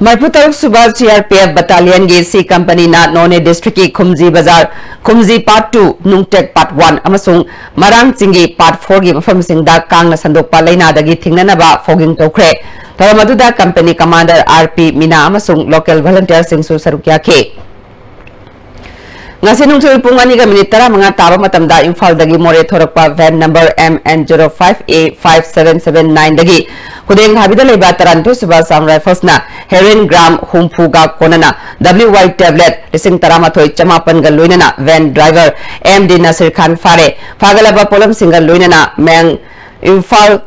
Marputaruk Subha CRPF Battalion gi C Company na None District ki Khumji Bazar Khumji Part 2 Nungtek Part 1 amasung Marang Chingi Part 4 gi mafam singda kangna sandokpa leina dagi thingnanaba fogging tokre Tharamaduda Company Commander RP Mina amasung local volunteer sing su sarukya ke ngasi nungsil pungani ga minit tara manga taba matamda Imphal dagi more thorakpa van number MN05A5779 dagi kudeng habida leba tarantu suba sam rifles na heroin gram humpu ga konana WY tablet lising tarama thoi chamapan ga loinana van driver MD Nasir Khan fare fagalaba polam single loinana meng Imphal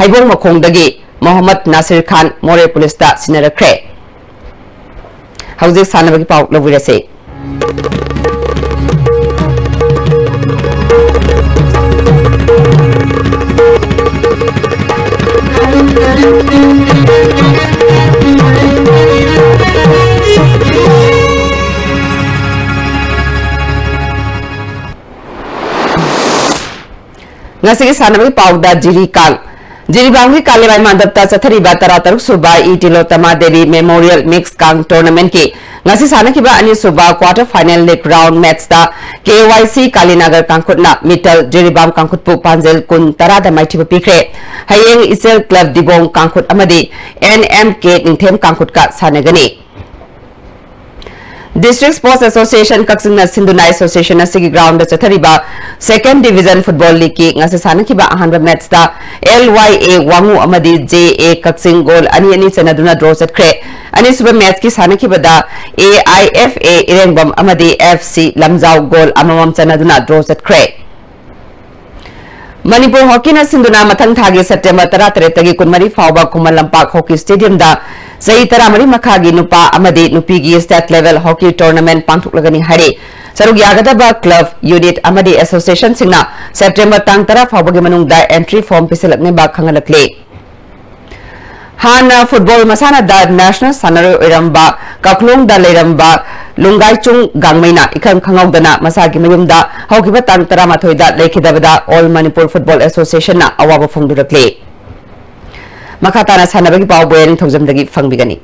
haibong makhong dagi Mohammad Nasir Khan more police da sinarakre hauzik sanabagi pau lawirase ngasi sanabagi pauda Jiribang Kalibai Mandapta Sathariba Tarataruk Suba Itilo Tama Devi Memorial Mixed Kang Tournament ki ngasi sanakiba ani suba quarter final league round match da KYC Kalinagar Kangkutna Mital Jiribam Kangkutpu Panzel Kun Tarada Maitiba Pikre Hayeng Isel Club Dibong Kangkut Amadi NMK Ningthem Kangkutka Sanagani District Sports Association Kaksingna Sinduna Association Asigi Ground Chathariba Second Division Football League ki ngasi sanakiba ahanba match da LYA Wangu Amadi JA Kaksing goal ani sanaduna draw chatkre ani suba match ki sanakiba da AIFA Irengbam Amadi FC Lamjau goal amamam sanaduna draw chatkre Manipur Hockey na Sinduna mathang thagi September 13 tagi kunmari fauba Kumal Lampak Hockey Stadium da Sai taramari makhagi nupa amadi nupigi state level hockey tournament pangthuklagani hari sarug yagadaba club unit amadi association singna September tang tara fawbagi manungda entry form pisilakne ba khangalakle hana football masana da national sanaro iramba kaklong da leramba lungai chung gangmaina ikan khangawdana masagi mayumda hawkiba tang tara mathoida lekhidabada all Manipur football association na awaba phongdurakle Makatana sanabagi pawboyan thawjamdagi fangbigani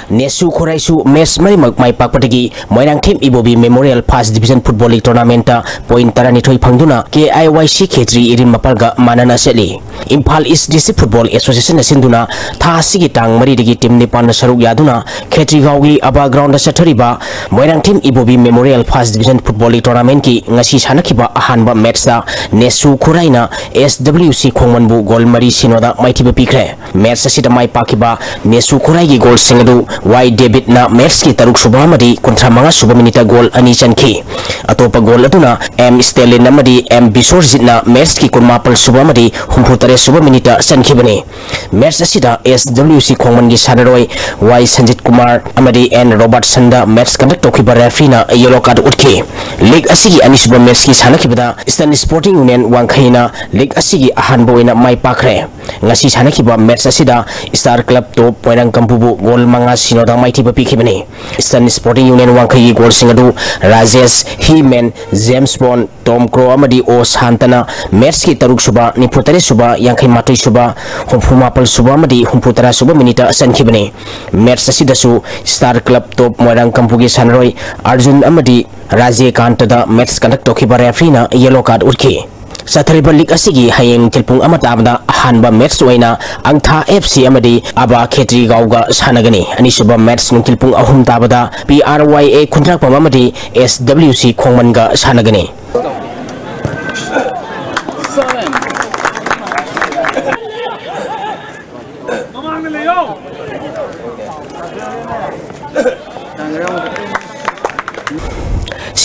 Nesu Khoraisu Mes Marimak Mai Pakpatagi Moirang Team Ibobi Memorial First Division Football League Tournament point tarani thoi phangduna KIYC Khetri Irin Mapalga manana seli Imphal East District Football Association Sinduna tha sigi tang mari dagi team ni pan saruk yaduna Khetri gawi aba ground sathariba Moirang Team Ibobi Memorial First Division Football League Tournament ki ngasi sanakiba ahanba match da Nesu Khoraina SWC Khongmanbu goal mari sinoda maithiba pikre match asida mai pakiba Nesu Khorai gi goal singadu Y David na match ki taruk suba amadi kontra manga suba minita goal ani chanki atopa goal atuna M Stalin amadi M Bisorjit na match ki kunmapal suba amadi humputare suba minita chanki bani match asida SWC Khongman gi sanaroi Y Sanjit Kumar amadi N Robert Sanda match conduct tokiba referee na yellow card utki league asigi ani suba match ki sanakibada Eastern Sporting Union wangkhaina league asigi ahanba oina mai pakre ngasi sanakiba match asida Star Club to Poirang Kampubu goal manga Sinoda Mighty Pikibani, Eastern Sporting Union Wankai Gold Singadu, Rajesh, He-Man, James Bond, Tom Crow Amadi O Santana, Merski Taruk Suba, Niputare Suba, Yankai Mati Suba, Humpumapal Suba Madi, Humputara Suba Minita, Sankibani, Mersasidasu, Star Club Top Moirang Kampugi Sanroy, Arjun Amadi, Raje Kantada, Mets Conduct Tokiba Refina, Yellow Card Urki. Sa Tribal asigi hayeng tilpung amata abda hanba match waina angtha FC amadi aba Khetri gauga sanagani ani suba match nung tilpung ahum tabada PRYA kontrak pamamadi SWC Khongmanga sanagani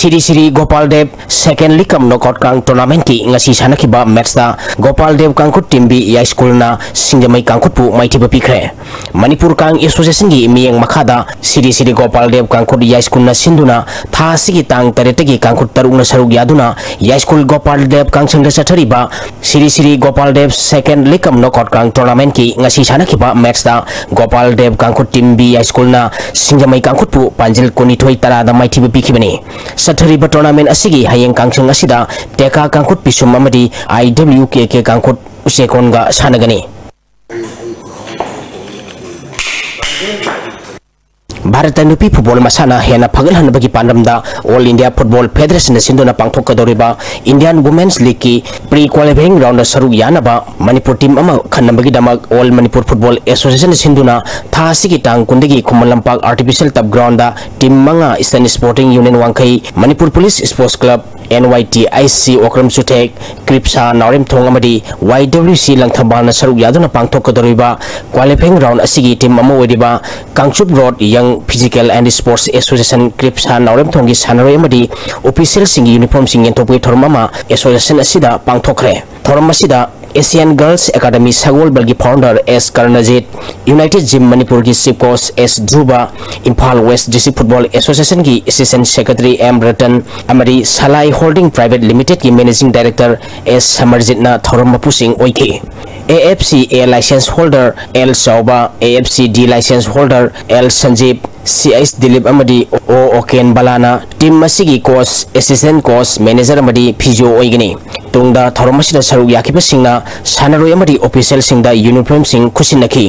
Siri Gopal Dev second likam knockout kang tournament ki ngasi sanakiba match da Gopal Dev kangkut timbi ya school na singjamai kangkut pu maithiba pikre Manipur kang association gi miyeng makhada Siri Gopal Dev kangkut ya school na sinduna tha sigi tang taretagi kangkut tarung na sarug yaduna ya school Gopal Dev kang sangda sathariba Siri Gopal Dev second likam knockout kang tournament ki ngasi sanakiba match da Gopal Dev kangkut timbi ya school na singjamai kangkut pu panjil konithoi tara da maithiba pikibani Sathariba tournament asigi hayeng kangsung asida teka kangkut pisum amadi IWKK kangkut usekonga sanagani Bharat नुपी football मसाना हेना फगल हनबगी पांडमदा All India Football Federation सिंधुना पांगथोकदोरिबा Indian women's league की pre qualifying round सरू यानबा मणिपुर टीम अमा खनबगी दमक ऑल मणिपुर फुटबॉल एसोसिएशन सिंधुना थासी की टांग कुंदगी Khuman Lampak artificial turf ground team मंगा Eastern Sporting Union Wangkhei Manipur police sports club NYTIC Okram सुटेक क्रिप्सा नारिम थोंगमदी YWC लंगथंबाना सरू यादुना पांगथोकदोरिबा क्वालिफाइंग राउंड असिगी टीम अमा ओइदिबा Kangchup road young physical and sports association क्रिप्सा नारिम थोंगी सानरोय अमदी ऑफिशियल सिंग यूनिफॉर्म सिंग यंतोपि थोरमामा एसोसिएशन असिदा पांगथोखरे थोरम असिदा एशियन गर्ल्स एकेडमी सगोल बल्गी founder S Karnajit united gym Manipur की chief coach S Dhruva Imphal west district football association की असिस्टेंट सेक्रेटरी एम रतन अमरी सलाई होल्डिंग प्राइवेट लिमिटेड की मैनेजिंग डायरेक्टर एस समरजीतना थोरम मपुसिंग ओइखी AFC A licence holder L चौबा AFC D licence holder L Sanjeev CS Dilip अमदी O Oken बलाना टीम मसीगी कोच असिस्टेंट कोच मैनेजर अमदी फिजियो ओइगनी तुंगदा थोरमसिदा सरुक याकिबसिंगना सानरोय अमदी ऑफिशियल सिंगदा यूनिफॉर्म सिंग खुसिनखी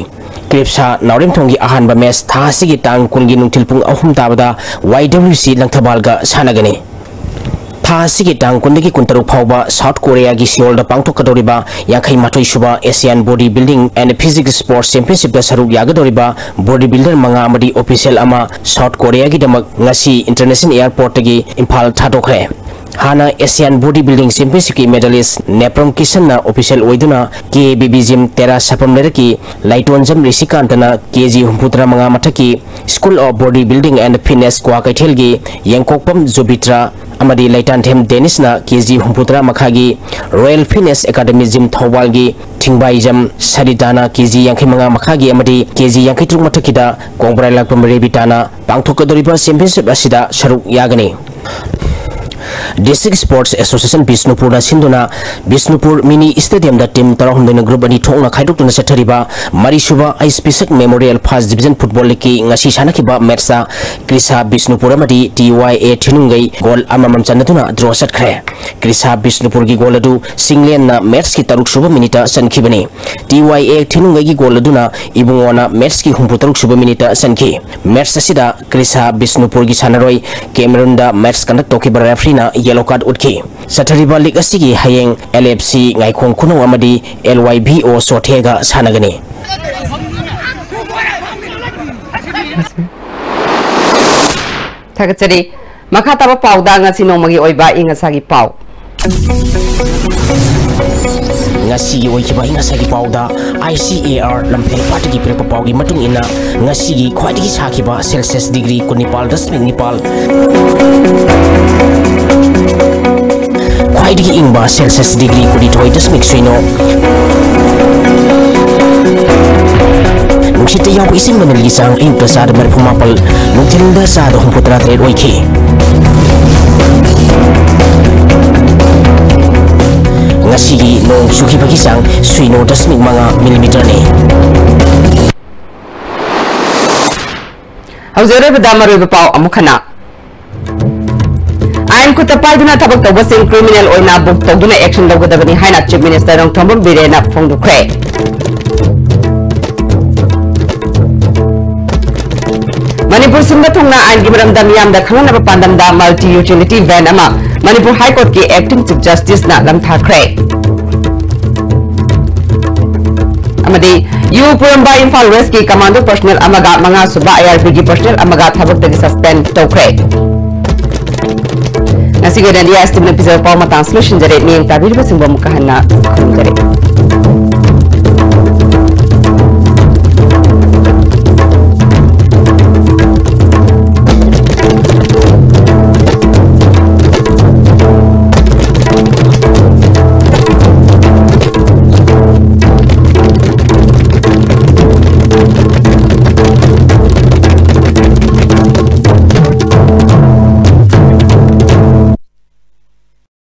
क्रिप्सा नारिम थोंगी अहानबा मैच थासिगी टांग कुनगी नुंथिल पुंग अहुम ताबदा YWC लंगथबालगा सानगनी थासिगी टांग कुंदगी कुंतरुक फावबा साउथ कोरिया की सियोल दा पांगथोकदोरिबा याखै माथोय सुबा Asian body building and physics sports championship दा सरुक यागदोरिबा बॉडी बिल्डर मंगा अमदी ऑफिशियल अमा साउथ कोरिया की दमक ngasi इंटरनेशनल एयरपोर्ट तगी इम्फाल थादोखरे हाना एशियन बॉडी बिल्डिंग चैंपियनशिप की मेडलिस्ट नेप्रम किशन ना ऑफिशियल ओइदुना KBB जिम तेरा सपम लेरकी लाइटोनजम ऋषिकांतना KG हुंपुत्रा मंगा मथकी school of body building and fitness क्वा कैथेलगी यंकोकपम जुबित्रा अमदी लाइटानथेम डेनिसना KG हुंपुत्रा मखागी रॉयल फिटनेस एकेडमी जिम थौबालगी थिंगबाइजम सरिताना KG यांखै मंगा मखागी अमदी KG यांखै तुक मथकीदा कोंगब्राय लाकपम रेबिताना पांगथोकदोरिबा चैंपियनशिप असिदा सरुक यागनी डिस्ट्रिक्ट स्पोर्ट्स एसोसिएशन बिष्णुपुर सिंधुना बिष्णुपुर मिनी स्टेडियम दा टीम तरहुंदन ग्रुप अनि थोंगना खाइदोकना सथरिबा मरिसुबा आइसपिसक memorial first division football league की ngasi सानखिबा मैचसा क्रिसा बिष्णुपुर अमदी TYA थिनुंगै गोल अममम चनदुना ड्रॉ सटखरे क्रिसा बिष्णुपुर की गोल अदु सिंगलेन ना मैच की तरुक सुबा मिनिट सनखिबनी TYA थिनुंगै की गोल अदुना इबुंगोना मैच की हुंपु तरुक सुबा मिनिट सनखि मैच असिदा क्रिसा बिष्णुपुर की सानरोय कैमरून दा मैच कंडक्ट तोखिबा रेफरी येलो कार्ड उठकी सथरिबा लीग असिगी हयेंग LFC ngaikong kuno amadi LYBO sothega sanagani thagachari makhataba pauda ngasi nomagi oiba ingasagi pau ngasi oikiba ingasagi pauda ICAR lamphel party ki prepa paugi matung ina ngasi gi khwaidigi sakiba celsius degree kunipal dasming nipal khwaidigi ingba celsius degree kunithoi dasmik suino nuksita yaw ising manalgi sang ayukta sada marphumapal nukthilda sada humputra trade oiki ngasigi nong sukibagi sang suino dasmik mga millimeter ni Hauzere badamari bapau amukhana Ain ku tapaiduna thabak tawbasing criminal oina book tawduna action lawgadabani haina chief minister rong thambam birena phongdukre Manipur simba thongna ain gi maramda miyamda khanganaba pandamda multi utility van ama Manipur High Court ki acting chief justice na lamthakre amadi yu puramba Imphal West ki commando personnel amaga manga suba IRP ki personnel amaga thabak tagi suspend tawkre nasiga dan dia estimate episode pau matang solution jare ni tabir basing bamu kahana khum jare